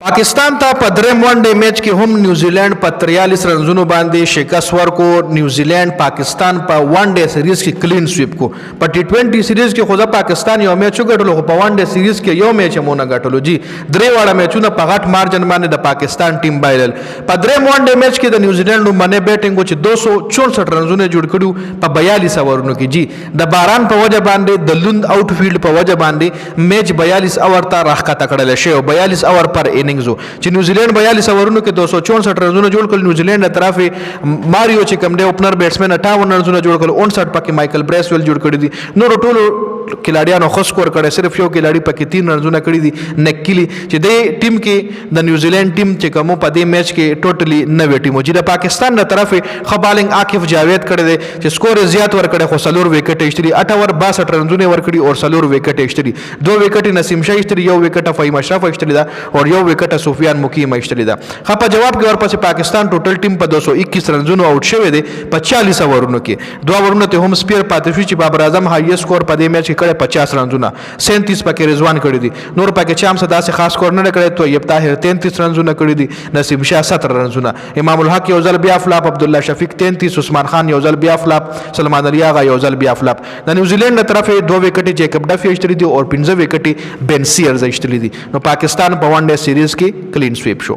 पाकिस्तान ته په دریم ون ډے میچ کې هم نیوزیلند په 43 رنزونو باندې شکست ورکو. نیوزیلند پاکستان په ون ډے سیریز کې کلین سویپ کو. په ټي 20 سیریز کې خو پاکستان یو میچ وګټلو، خو په ون ډے سیریز کې یو میچ هم نه ګټلو. جی درې واړه میچونه په غټ مارجن باندې د پاکستان ټیم بایلل. په دریم ون ډے میچ کې د نیوزیلند باندې بیټینګ چې 264 رنزونه جوړ کړو په 42 اورونو کې. جی د باران په وجه باندې د لوند آوټ فیلډ په وجه باندې میچ 42 اور ته راخکته کړل شي او 42 اور پر چې نیوزیلند 42 اورونو کې 264 رنونه جوړ کړل. نیوزیلند له طرفه ماریو چې کوم دی اوپنر بیټسمن 58 رنونه جوړ کړل، 59 پکې مایکل برایسویل جوړ کړی دي. نور ټولو کلاډیانو خو سکور کړي، صرف یو کلاډي پکې 3 رنونه کړی دي نکلی. چې د ټیم کې د نیوزیلند ټیم چې کوم په دې میچ کې ټوټلی 9 ټیمو چې د پاکستان له طرفه خبالنګ عاقف جاوید کړی دی چې سکور زیات ور کړی، خو سلور وکټ ایشتري 8 اور 62 رنونه ور کړی او سلور وکټ ایشتري. 2 وکټ نسیم شاه ایشتري، یو وکټ فهیم اشرف ایشتري دا او یو وکټ سفیان مقیم ایشتري دا. په جواب کې ورپسې پاکستان ټوټل ټیم په 221 رنونو آوټ شوی دی په 40 اورونو کې. 2 اورونو ته هم سپیر پاتې شو چې بابر اعظم هاي سکور په دې میچ کې کړی 50 رنونه، 37 پکې رضوان کړی دي. نور پکې چام صدا سي خاص سکور نه کړی. تو یب طاهر 33 رنونه کړی دي، نسیم شاه 17 رنونه، امام الحق یو ځل بیا فلاپ، عبد الله شفیق 33، عثمان خان یو ځل بیا فلاپ، سلمان علي آغا یو ځل بیا فلاپ. د نیوزیلند له طرفه 2 وکټ جیکب ډف ایشتري دي او 15 وکټ بن سیرز ایشتري دي. نو پاکستان په ون ډے سیریز کې کلین سویپ شو.